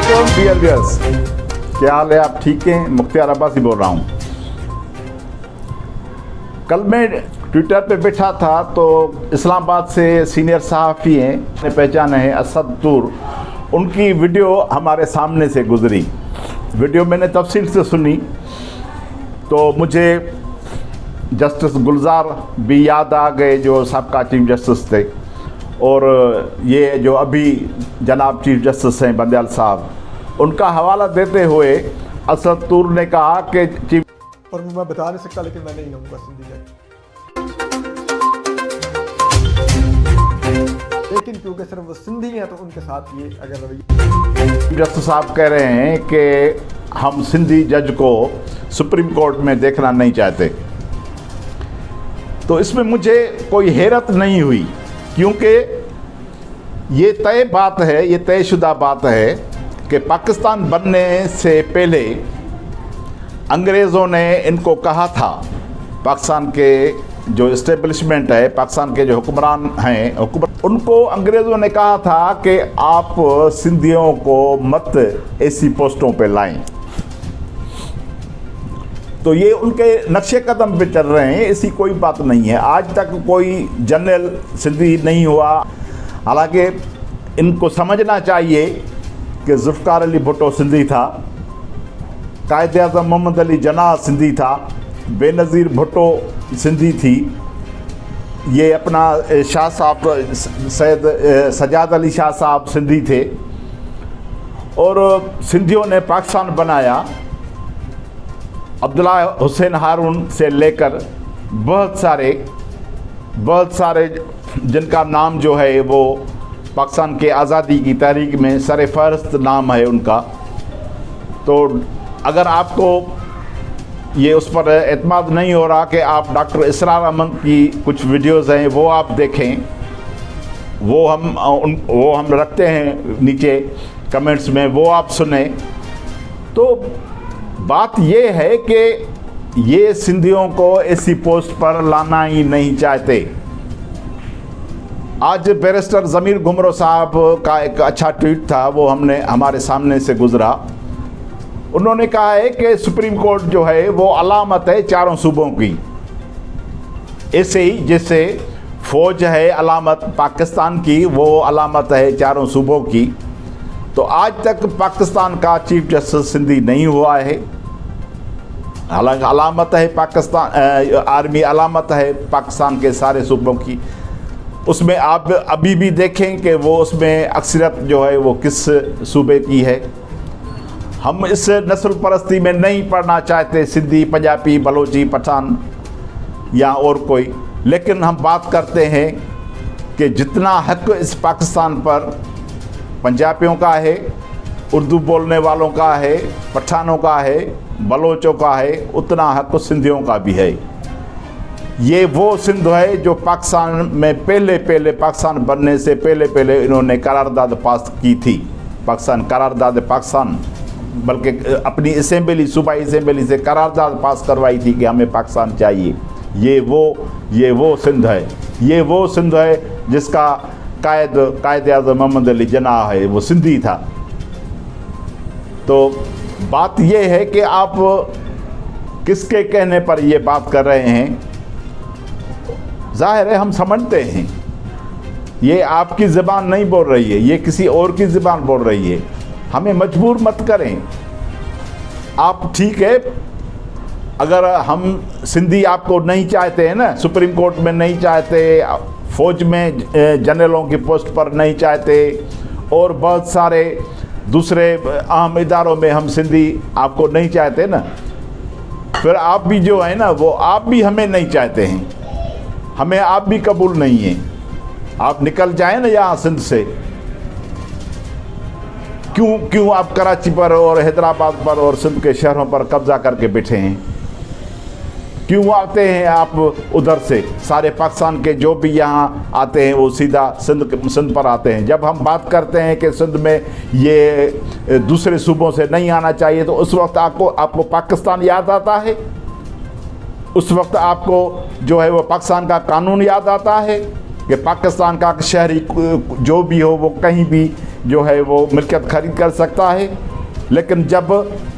वालेकुम dear viewers, क्या हाल है? आप ठीक हैं? मुख्तियार अब्बासी बोल रहा हूँ। कल मैं ट्विटर पे बैठा था तो इस्लामाबाद से सीनियर सहाफ़ी हैं, ने पहचाने हैं, असद तूर, उनकी वीडियो हमारे सामने से गुजरी। वीडियो मैंने तफसील से सुनी तो मुझे जस्टिस गुलजार भी याद आ गए जो सबका चीफ जस्टिस थे, और ये जो अभी जनाब चीफ जस्टिस हैं बंदयाल साहब, उनका हवाला देते हुए असद तूर ने कहा कि चीफ, और मैं बता नहीं सकता लेकिन मैं नहीं कहूँगा सिंधी जज, लेकिन क्योंकि सिर्फ वो सिंधी हैं तो उनके साथ ये अगर चीफ जस्टिस साहब कह रहे हैं कि हम सिंधी जज को सुप्रीम कोर्ट में देखना नहीं चाहते, तो इसमें मुझे कोई हैरत नहीं हुई, क्योंकि ये तय बात है, ये तयशुदा बात है कि पाकिस्तान बनने से पहले अंग्रेज़ों ने इनको कहा था, पाकिस्तान के जो इस्टेब्लिशमेंट है, पाकिस्तान के जो हुक्मरान हैं, उनको अंग्रेज़ों ने कहा था कि आप सिंधियों को मत ऐसी पोस्टों पे लाएं। तो ये उनके नक्शे कदम पे चल रहे हैं, ऐसी कोई बात नहीं है। आज तक कोई जनरल सिंधी नहीं हुआ। हालांकि इनको समझना चाहिए कि जुल्फ़िकार अली भुट्टो सिंधी था, कायद आज़म मोहम्मद अली जिन्ना सिंधी था, बेनज़ीर भुट्टो सिंधी थी, ये अपना शाह साहब सैयद सजाद अली शाह साहब सिंधी थे, और सिंधियों ने पाकिस्तान बनाया। अब्दुल्ला हुसैन हारून से लेकर बहुत सारे जिनका नाम जो है वो पाकिस्तान के आज़ादी की तारीख में सर-ए-फ़हरिस्त नाम है उनका। तो अगर आपको ये उस पर एतमाद नहीं हो रहा कि आप डॉक्टर इसरार अहमद की कुछ वीडियोज़ हैं वो आप देखें, वो हम रखते हैं नीचे कमेंट्स में, वो आप सुने। तो बात ये है कि ये सिंधियों को ऐसी पोस्ट पर लाना ही नहीं चाहते। आज बैरिस्टर ज़मीर घुमरो साहब का एक अच्छा ट्वीट था, वो हमारे सामने से गुजरा। उन्होंने कहा है कि सुप्रीम कोर्ट जो है वो अलामत है चारों सूबों की, ऐसे ही जैसे फ़ौज है अलामत पाकिस्तान की, वो अलामत है चारों सूबों की। तो आज तक पाकिस्तान का चीफ जस्टिस सिंधी नहीं हुआ है। हालांकि अलामत है पाकिस्तान आर्मी अलामत है पाकिस्तान के सारे सूबों की। उसमें आप अभी भी देखें कि वो उसमें अक्सरियत जो है वो किस सूबे की है। हम इस नस्ल परस्ती में नहीं पढ़ना चाहते सिंधी, पंजाबी, बलोची, पठान या और कोई, लेकिन हम बात करते हैं कि जितना हक इस पाकिस्तान पर पंजाबियों का है, उर्दू बोलने वालों का है, पठानों का है, बलोचों का है, उतना हक सिंधियों का भी है। ये वो सिंध है जो पाकिस्तान में पहले पाकिस्तान बनने से पहले इन्होंने करारदाद पास की थी। करारदाद पाकिस्तान, बल्कि अपनी असेंबली, सूबाई असेंबली से करारदाद पास करवाई थी कि हमें पाकिस्तान चाहिए। ये वो सिंध है, ये वो सिंध है जिसका कायद आज़म मोहम्मद अली जिन्ना है, वो सिंधी था। तो बात ये है कि आप किसके कहने पर ये बात कर रहे हैं। ज़ाहिर है हम समझते हैं ये आपकी ज़बान नहीं बोल रही है, ये किसी और की ज़बान बोल रही है। हमें मजबूर मत करें। आप ठीक है, अगर हम सिंधी आपको नहीं चाहते हैं ना, सुप्रीम कोर्ट में नहीं चाहते, फ़ौज में जनरलों की पोस्ट पर नहीं चाहते, और बहुत सारे दूसरे अहम इदारों में हम सिंधी आपको नहीं चाहते ना, फिर आप भी जो है ना वो आप भी हमें नहीं चाहते हैं, हमें आप भी कबूल नहीं हैं। आप निकल जाएं ना यहाँ सिंध से। क्यों आप कराची पर और हैदराबाद पर और सिंध के शहरों पर कब्जा करके बैठे हैं? क्यों आते हैं आप उधर से? सारे पाकिस्तान के जो भी यहाँ आते हैं वो सीधा सिंध पर आते हैं। जब हम बात करते हैं कि सिंध में ये दूसरे सूबों से नहीं आना चाहिए, तो उस वक्त आपको पाकिस्तान याद आता है? उस वक्त आपको जो है वो पाकिस्तान का कानून याद आता है? कि पाकिस्तान का शहरी जो भी हो वो कहीं भी जो है वो मिल्कियत खरीद कर सकता है, लेकिन जब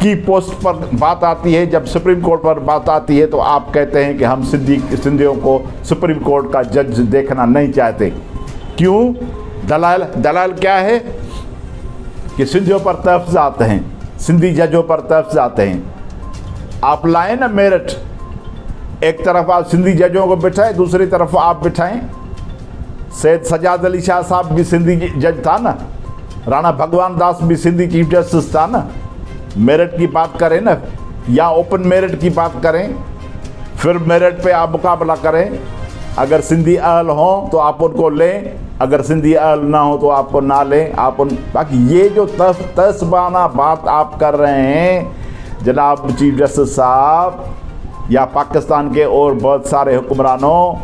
की पोस्ट पर बात आती है, जब सुप्रीम कोर्ट पर बात आती है, तो आप कहते हैं कि हम सिंधियों को सुप्रीम कोर्ट का जज देखना नहीं चाहते। क्यों? दलाल क्या है कि सिंधियों पर तहफ़्ज़ आते हैं, सिंधी जजों पर तहफ़्ज़ आते हैं। आप लाएँ ना मेरठ, एक तरफ आप सिंधी जजों को बिठाएं, दूसरी तरफ आप बिठाएं सैयद सजाद अली शाह साहब भी सिंधी जज था ना, राणा भगवान दास भी सिंधी चीफ जस्टिस था ना। मेरिट की बात करें ना, या ओपन मेरिट की बात करें, फिर मेरिट पे आप मुकाबला करें। अगर सिंधी अहल हों तो आप उनको लें, अगर सिंधी अहल ना हो तो आपको ना लें। आप उन बाकी ये जो तस्बाना बात आप कर रहे हैं जनाब चीफ जस्टिस साहब या पाकिस्तान के और बहुत सारे हुक्मरानों,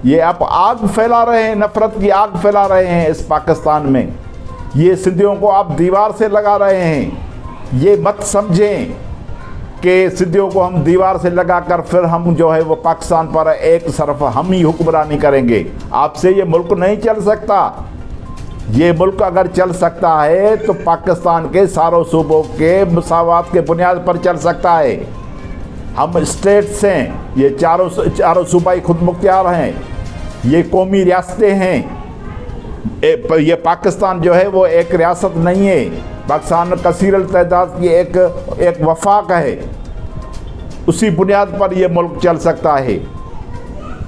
ये आप आग फैला रहे हैं, नफरत की आग फैला रहे हैं इस पाकिस्तान में। ये सिंधियों को आप दीवार से लगा रहे हैं। ये मत समझें कि सिंधियों को हम दीवार से लगाकर फिर हम जो है वो पाकिस्तान पर एक तरफ हम ही हुक्मरानी करेंगे। आपसे ये मुल्क नहीं चल सकता। ये मुल्क अगर चल सकता है तो पाकिस्तान के सारों सूबों के मसावात के बुनियाद पर चल सकता है। हम स्टेट्स हैं, ये चारों सूबाई खुद मुख्तियार हैं, ये कौमी रियासतें हैं। ये पाकिस्तान जो है वो एक रियासत नहीं है। पाकिस्तान कसीरल तादाद की एक वफाक है। उसी बुनियाद पर ये मुल्क चल सकता है।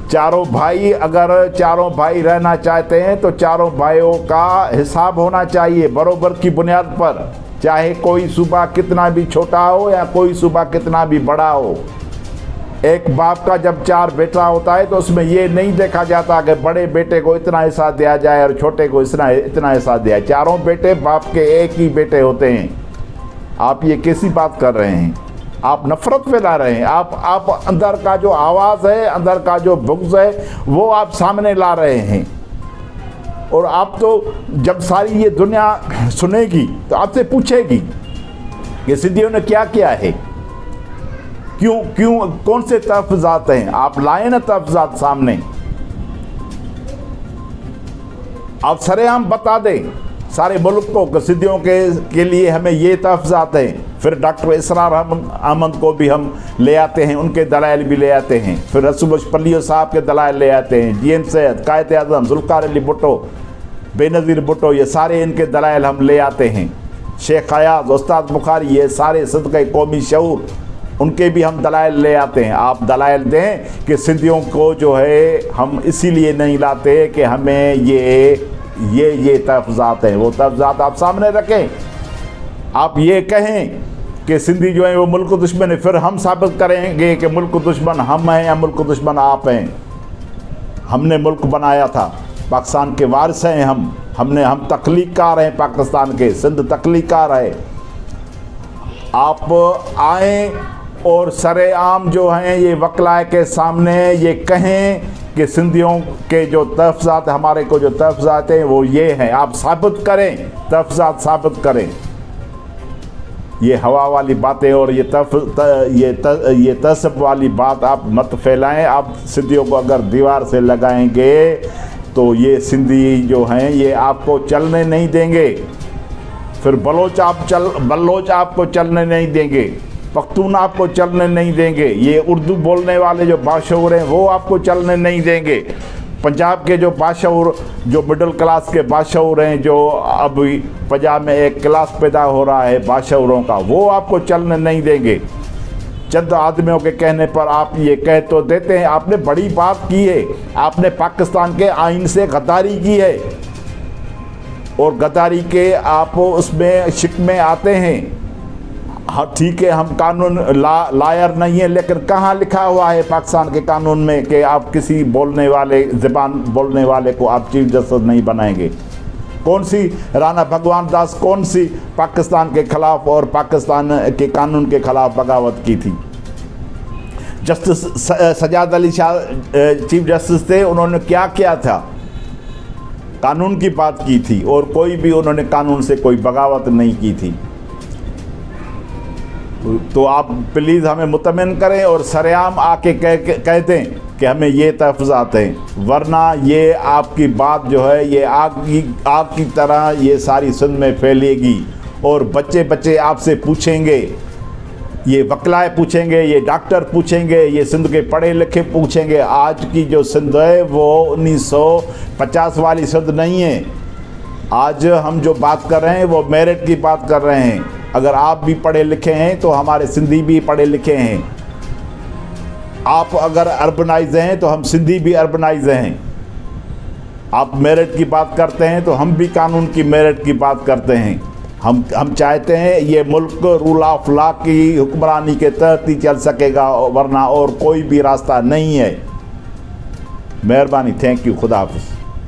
चारों भाई, अगर चारों भाई रहना चाहते हैं तो चारों भाइयों का हिसाब होना चाहिए बरोबर की बुनियाद पर, चाहे कोई सूबा कितना भी छोटा हो या कोई सूबा कितना भी बड़ा हो। एक बाप का जब 4 बेटा होता है तो उसमें ये नहीं देखा जाता कि बड़े बेटे को इतना हिस्सा दिया जाए और छोटे को इतना हिस्सा दिया जाए। चारों बेटे बाप के एक ही बेटे होते हैं। आप ये कैसी बात कर रहे हैं? आप नफरत फैला रहे हैं। आप अंदर का जो आवाज़ है, अंदर का जो बुग़्ज़ है, वो आप सामने ला रहे हैं। और आप तो जब सारी ये दुनिया सुनेगी तो आपसे पूछेगी कि सिंधियों ने क्या किया है, क्यों कौन से तहफ़्फ़ुज़ात हैं। आप लाए ना तहफ़्फ़ुज़ात सामने, आप सरेआम बता दें सारे मुल्क को कि सिंधियों के लिए हमें ये तहफ़्फ़ुज़ात हैं। फिर डॉक्टर इसरार अहमद को भी हम ले आते हैं, उनके दलाइल भी ले आते हैं। फिर रसूल पल्लियो साहब के दलाइल ले आते हैं। जीएम सैयद, कायद आज़म, ज़ुल्फ़िकार अली भुट्टो, बेनज़ीर भुट्टो, ये सारे इनके दलाइल हम ले आते हैं। शेख अयाज़, उस्ताद बुखारी, ये सारे सदक़े कौमी शऊर, उनके भी हम दलाइल ले आते हैं। आप दलाइल दें कि सिंधियों को जो है हम इसीलिए नहीं लाते कि हमें ये तहफ़्फ़ुज़ात हैं। वो तहफ़्फ़ुज़ात आप सामने रखें। आप ये कहें कि सिंधी जो है वो मुल्क दुश्मन है, फिर हम साबित करेंगे कि मुल्क दुश्मन हम हैं या मुल्क दुश्मन आप हैं। हमने मुल्क बनाया था, पाकिस्तान के वारिस हैं हम तख्लीक़कार हैं पाकिस्तान के, सिंध तख्लीक़कार है। आप आएँ और सरेआम जो हैं ये वकलाए के सामने ये कहें कि सिंधियों के जो तहफ़्फ़ुज़ात, हमारे को जो तहफ़्फ़ुज़ात हैं वो ये हैं। आप साबित करें, तहफ़्फ़ुज़ात साबित करें। ये हवा वाली बातें और ये तसब वाली बात आप मत फैलाएं। आप सिंधियों को अगर दीवार से लगाएंगे तो ये सिंधी जो हैं ये आपको चलने नहीं देंगे। फिर बलोच आपको चलने नहीं देंगे, पख्तून आपको चलने नहीं देंगे, ये उर्दू बोलने वाले जो बाशऊर हैं वो आपको चलने नहीं देंगे। पंजाब के जो बाशऊर, जो मिडिल क्लास के बाशऊर हैं, जो अभी पंजाब में एक क्लास पैदा हो रहा है बाशऊरों का, वो आपको चलने नहीं देंगे। चंद आदमियों के कहने पर आप ये कह तो देते हैं। आपने बड़ी बात की है, आपने पाकिस्तान के आइन से गद्दारी की है और गद्दारी के आप उसमें शिक में आते हैं। हाँ ठीक है, हम कानून लायर नहीं है, लेकिन कहाँ लिखा हुआ है पाकिस्तान के कानून में कि आप किसी ज़बान बोलने वाले को आप चीफ जस्टिस नहीं बनाएंगे? कौन सी राणा भगवान दास कौन सी पाकिस्तान के ख़िलाफ़ और पाकिस्तान के कानून के ख़िलाफ़ बगावत की थी? Justice Sajjad Ali Shah chief justice थे, उन्होंने क्या किया था? कानून की बात की थी और कोई भी उन्होंने कानून से कोई बगावत नहीं की थी। तो आप प्लीज़ हमें मुतमिन करें और सरेआम आके कह दें कि हमें ये तहफ़्फ़ुज़ात हैं, वरना ये आपकी बात जो है ये आग की तरह ये सारी सिंध में फैलेगी और बच्चे बच्चे आपसे पूछेंगे, ये वकलाए पूछेंगे, ये डॉक्टर पूछेंगे, ये सिंध के पढ़े लिखे पूछेंगे। आज की जो सिंध है वो 1950 वाली सिंध नहीं है। आज हम जो बात कर रहे हैं वो मेरिट की बात कर रहे हैं। अगर आप भी पढ़े लिखे हैं तो हमारे सिंधी भी पढ़े लिखे हैं। आप अगर अर्बनाइज हैं तो हम सिंधी भी अर्बनाइज हैं। आप मेरिट की बात करते हैं तो हम भी कानून की मेरिट की बात करते हैं। हम चाहते हैं ये मुल्क रूल ऑफ लॉ की हुक्मरानी के तहत ही चल सकेगा, वरना और कोई भी रास्ता नहीं है। मेहरबानी, थैंक यू, खुदा हाफिज़।